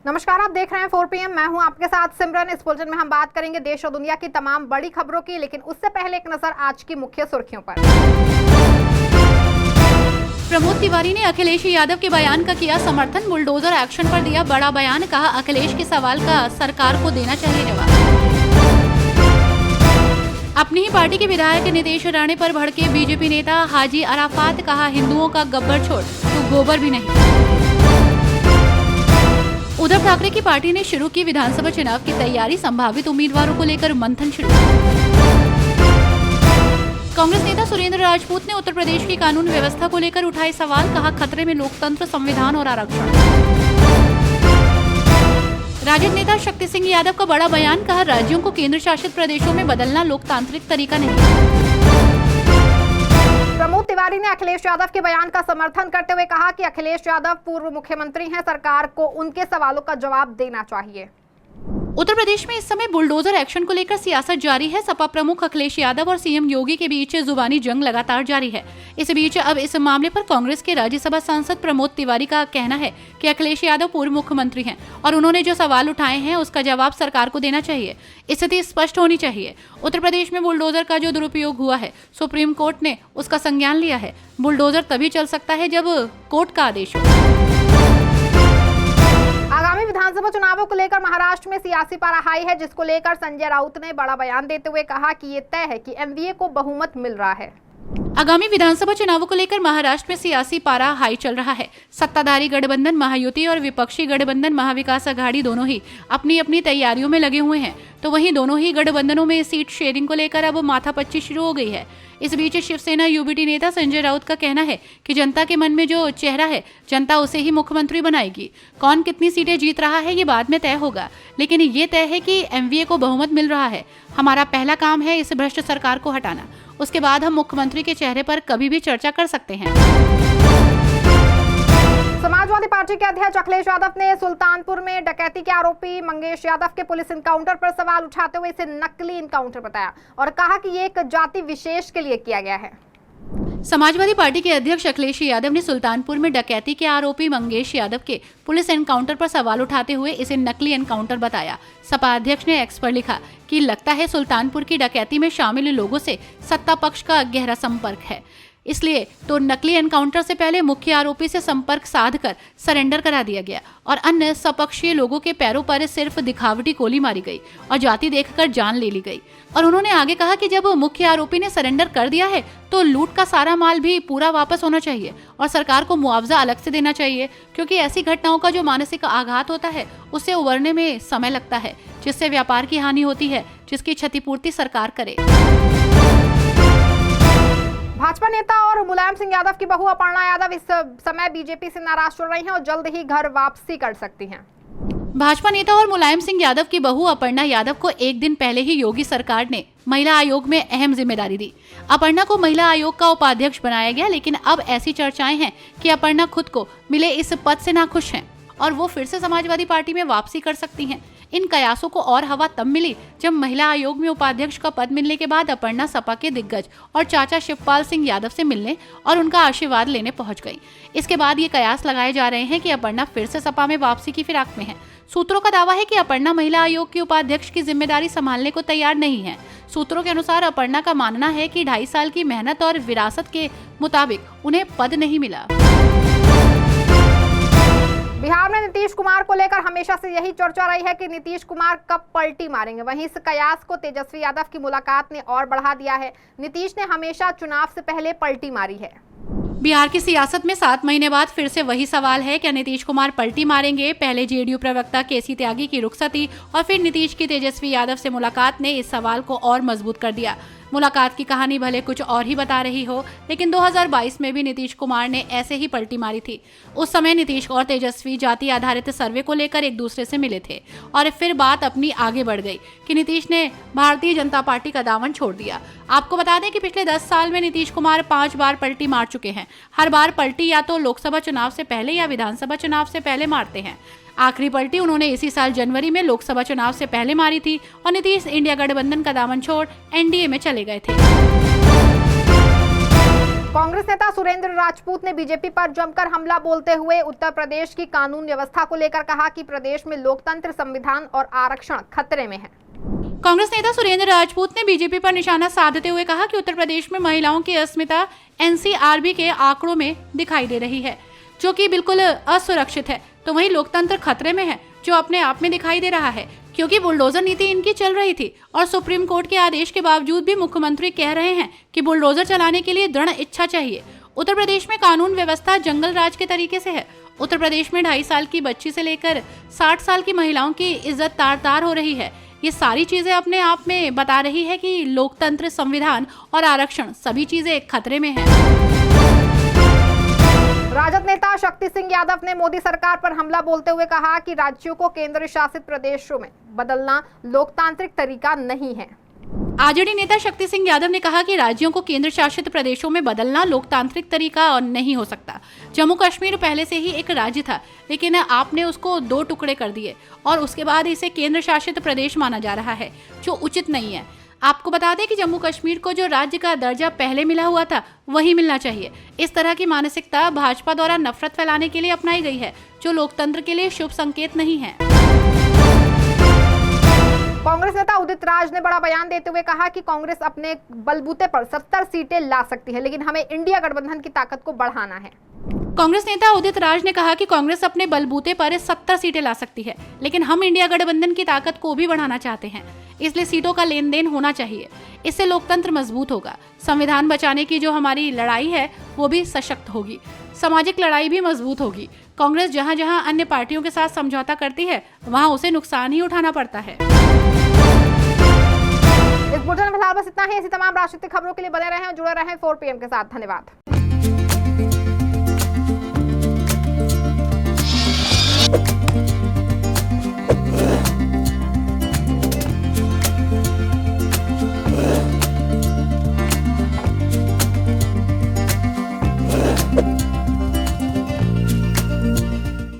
नमस्कार, आप देख रहे हैं 4 PM। मैं हूं आपके साथ सिमरन। इस बुलेटिन में हम बात करेंगे देश और दुनिया की तमाम बड़ी खबरों की, लेकिन उससे पहले एक नजर आज की मुख्य सुर्खियों पर। प्रमोद तिवारी ने अखिलेश यादव के बयान का किया समर्थन, बुलडोजर एक्शन पर दिया बड़ा बयान, कहा अखिलेश के सवाल का सरकार को देना चाहिए जवाब। अपनी ही पार्टी के विधायक नीतीश राणे पर भड़के बीजेपी नेता हाजी अराफात, कहा हिंदुओं का गब्बर छोड़ तो गोबर भी नहीं। उद्धव ठाकरे की पार्टी ने शुरू की विधानसभा चुनाव की तैयारी, संभावित उम्मीदवारों को लेकर मंथन शुरू। कांग्रेस नेता सुरेंद्र राजपूत ने उत्तर प्रदेश की कानून व्यवस्था को लेकर उठाए सवाल, कहा खतरे में लोकतंत्र, संविधान और आरक्षण। राजद नेता शक्ति सिंह यादव का बड़ा बयान, कहा राज्यों को केंद्र शासित प्रदेशों में बदलना लोकतांत्रिक तरीका नहीं। प्रमोद तिवारी ने अखिलेश यादव के बयान का समर्थन करते हुए कहा कि अखिलेश यादव पूर्व मुख्यमंत्री हैं, सरकार को उनके सवालों का जवाब देना चाहिए। उत्तर प्रदेश में इस समय बुलडोजर एक्शन को लेकर सियासत जारी है। सपा प्रमुख अखिलेश यादव और सीएम योगी के बीच जुबानी जंग लगातार जारी है। इस बीच अब इस मामले पर कांग्रेस के राज्यसभा सांसद प्रमोद तिवारी का कहना है कि अखिलेश यादव पूर्व मुख्यमंत्री हैं और उन्होंने जो सवाल उठाए हैं उसका जवाब सरकार को देना चाहिए। स्थिति स्पष्ट होनी चाहिए। उत्तर प्रदेश में बुलडोजर का जो दुरुपयोग हुआ है, सुप्रीम कोर्ट ने उसका संज्ञान लिया है। बुलडोजर तभी चल सकता है जब कोर्ट का आदेश हो। आगामी विधानसभा चुनावों को लेकर महाराष्ट्र में सियासी पारा हाई है, जिसको लेकर संजय राउत ने बड़ा बयान देते हुए कहा कि ये तय है कि एनडीए को बहुमत मिल रहा है। आगामी विधानसभा चुनावों को लेकर महाराष्ट्र में सियासी पारा हाई चल रहा है। सत्ताधारी गठबंधन महायुति और विपक्षी गठबंधन महाविकास अघाड़ी दोनों ही अपनी अपनी तैयारियों में लगे हुए हैं, तो वहीं दोनों ही गठबंधनों में सीट शेयरिंग को लेकर अब माथापच्ची शुरू हो गई है। इस बीच शिवसेना यूबीटी नेता संजय राउत का कहना है कि जनता के मन में जो चेहरा है, जनता उसे ही मुख्यमंत्री बनाएगी। कौन कितनी सीटें जीत रहा है ये बाद में तय होगा, लेकिन ये तय है कि एनडीए को बहुमत मिल रहा है। हमारा पहला काम है इस भ्रष्ट सरकार को हटाना, उसके बाद हम मुख्यमंत्री के चेहरे पर कभी भी चर्चा कर सकते हैं। समाजवादी पार्टी के अध्यक्ष अखिलेश यादव ने सुल्तानपुर में डकैती के आरोपी मंगेश यादव के पुलिस इनकाउंटर पर सवाल उठाते हुए इसे नकली इनकाउंटर बताया और कहा कि ये एक जाति विशेष के लिए किया गया है। समाजवादी पार्टी के अध्यक्ष अखिलेश यादव ने सुल्तानपुर में डकैती के आरोपी मंगेश यादव के पुलिस एनकाउंटर पर सवाल उठाते हुए इसे नकली एनकाउंटर बताया। सपा अध्यक्ष ने एक्स पर लिखा कि लगता है सुल्तानपुर की डकैती में शामिल लोगों से सत्ता पक्ष का गहरा संपर्क है, इसलिए तो नकली एनकाउंटर से पहले मुख्य आरोपी से संपर्क साधकर सरेंडर करा दिया गया और अन्य सपक्षीय लोगों के पैरों पर सिर्फ दिखावटी गोली मारी गई और जाति देखकर जान ले ली गई। और उन्होंने आगे कहा कि जब मुख्य आरोपी ने सरेंडर कर दिया है तो लूट का सारा माल भी पूरा वापस होना चाहिए और सरकार को मुआवजा अलग से देना चाहिए, क्योंकि ऐसी घटनाओं का जो मानसिक आघात होता है उससे उबरने में समय लगता है, जिससे व्यापार की हानि होती है, जिसकी क्षतिपूर्ति सरकार करे। भाजपा नेता और मुलायम सिंह यादव की बहू अपर्णा यादव इस समय बीजेपी से नाराज चल रही हैं और जल्द ही घर वापसी कर सकती हैं। भाजपा नेता और मुलायम सिंह यादव की बहू अपर्णा यादव को एक दिन पहले ही योगी सरकार ने महिला आयोग में अहम जिम्मेदारी दी। अपर्णा को महिला आयोग का उपाध्यक्ष बनाया गया, लेकिन अब ऐसी चर्चाएं हैं कि अपर्णा खुद को मिले इस पद से नाखुश हैं और वो फिर से समाजवादी पार्टी में वापसी कर सकती हैं। इन कयासों को और हवा तब मिली जब महिला आयोग में उपाध्यक्ष का पद मिलने के बाद अपर्णा सपा के दिग्गज और चाचा शिवपाल सिंह यादव से मिलने और उनका आशीर्वाद लेने पहुंच गई। इसके बाद ये कयास लगाए जा रहे हैं कि अपर्णा फिर से सपा में वापसी की फिराक में है। सूत्रों का दावा है कि अपर्णा महिला आयोग की उपाध्यक्ष की जिम्मेदारी संभालने को तैयार नहीं है। सूत्रों के अनुसार अपर्णा का मानना है कि 2.5 साल की मेहनत और विरासत के मुताबिक उन्हें पद नहीं मिला। बिहार में नीतीश कुमार को लेकर हमेशा से यही चर्चा रही है कि नीतीश कुमार कब पलटी मारेंगे। वहीं इस कयास को तेजस्वी यादव की मुलाकात ने और बढ़ा दिया है। नीतीश ने हमेशा चुनाव से पहले पलटी मारी है। बिहार की सियासत में 7 महीने बाद फिर से वही सवाल है, क्या नीतीश कुमार पलटी मारेंगे? पहले जेडीयू प्रवक्ता केसी त्यागी की रुखसती और फिर नीतीश की तेजस्वी यादव से मुलाकात ने इस सवाल को और मजबूत कर दिया। मुलाकात की कहानी भले कुछ और ही बता रही हो, लेकिन 2022 में भी नीतीश कुमार ने ऐसे ही पलटी मारी थी। उस समय नीतीश और तेजस्वी जाति आधारित सर्वे को लेकर एक दूसरे से मिले थे और फिर बात अपनी आगे बढ़ गई कि नीतीश ने भारतीय जनता पार्टी का दामन छोड़ दिया। आपको बता दें कि पिछले 10 साल में नीतीश कुमार 5 बार पलटी मार चुके हैं। हर बार पलटी या तो लोकसभा चुनाव से पहले या विधानसभा चुनाव से पहले मारते हैं। आखिरी पलटी उन्होंने इसी साल जनवरी में लोकसभा चुनाव से पहले मारी थी और नीतीश इंडिया गठबंधन का दामन छोड़ एनडीए में चले गए थे। कांग्रेस नेता सुरेंद्र राजपूत ने बीजेपी पर जमकर हमला बोलते हुए उत्तर प्रदेश की कानून व्यवस्था को लेकर कहा कि प्रदेश में लोकतंत्र, संविधान और आरक्षण खतरे में है। कांग्रेस नेता सुरेंद्र राजपूत ने बीजेपी पर निशाना साधते हुए कहा कि उत्तर प्रदेश में महिलाओं की अस्मिता एनसीआरबी के आंकड़ों में दिखाई दे रही है, जो कि बिल्कुल असुरक्षित है। तो वहीं लोकतंत्र खतरे में है, जो अपने आप में दिखाई दे रहा है, क्योंकि बुलडोजर नीति इनकी चल रही थी और सुप्रीम कोर्ट के आदेश के बावजूद भी मुख्यमंत्री कह रहे हैं कि बुलडोजर चलाने के लिए दृढ़ इच्छा चाहिए। उत्तर प्रदेश में कानून व्यवस्था जंगल राज के तरीके से है। उत्तर प्रदेश में 2.5 साल की बच्ची से लेकर 60 साल की महिलाओं की इज्जत तार तार हो रही है। ये सारी चीजें अपने आप में बता रही है कि लोकतंत्र, संविधान और आरक्षण सभी चीजें खतरे में है। राजद नेता शक्ति सिंह यादव ने मोदी सरकार पर हमला बोलते हुए कहा कि राज्यों को केंद्र शासित प्रदेशों में बदलना लोकतांत्रिक तरीका नहीं है। आरजेडी नेता शक्ति सिंह यादव ने कहा कि राज्यों को केंद्र शासित प्रदेशों में बदलना लोकतांत्रिक तरीका नहीं हो सकता। जम्मू कश्मीर पहले से ही एक राज्य था, लेकिन आपने उसको 2 टुकड़े कर दिए और उसके बाद इसे केंद्र शासित प्रदेश माना जा रहा है, जो उचित नहीं है। आपको बता दें कि जम्मू कश्मीर को जो राज्य का दर्जा पहले मिला हुआ था, वही मिलना चाहिए। इस तरह की मानसिकता भाजपा द्वारा नफरत फैलाने के लिए अपनाई गई है, जो लोकतंत्र के लिए शुभ संकेत नहीं है। कांग्रेस नेता उदित राज ने बड़ा बयान देते हुए कहा कि कांग्रेस अपने बलबूते पर 70 सीटें ला सकती है, लेकिन हमें इंडिया गठबंधन की ताकत को बढ़ाना है। कांग्रेस नेता उदित राज ने कहा कि कांग्रेस अपने बलबूते पर 70 सीटें ला सकती है, लेकिन हम इंडिया गठबंधन की ताकत को भी बढ़ाना चाहते हैं। इसलिए सीटों का लेन देन होना चाहिए। इससे लोकतंत्र मजबूत होगा। संविधान बचाने की जो हमारी लड़ाई है, वो भी सशक्त होगी। सामाजिक लड़ाई भी मजबूत होगी। कांग्रेस जहां जहां अन्य पार्टियों के साथ समझौता करती है, वहां उसे नुकसान ही उठाना पड़ता है। इस बुलेटिन में फिलहाल बस इतना ही। ऐसी तमाम राजनीतिक खबरों के लिए बने रहें और जुड़े रहें 4 PM के साथ। धन्यवाद।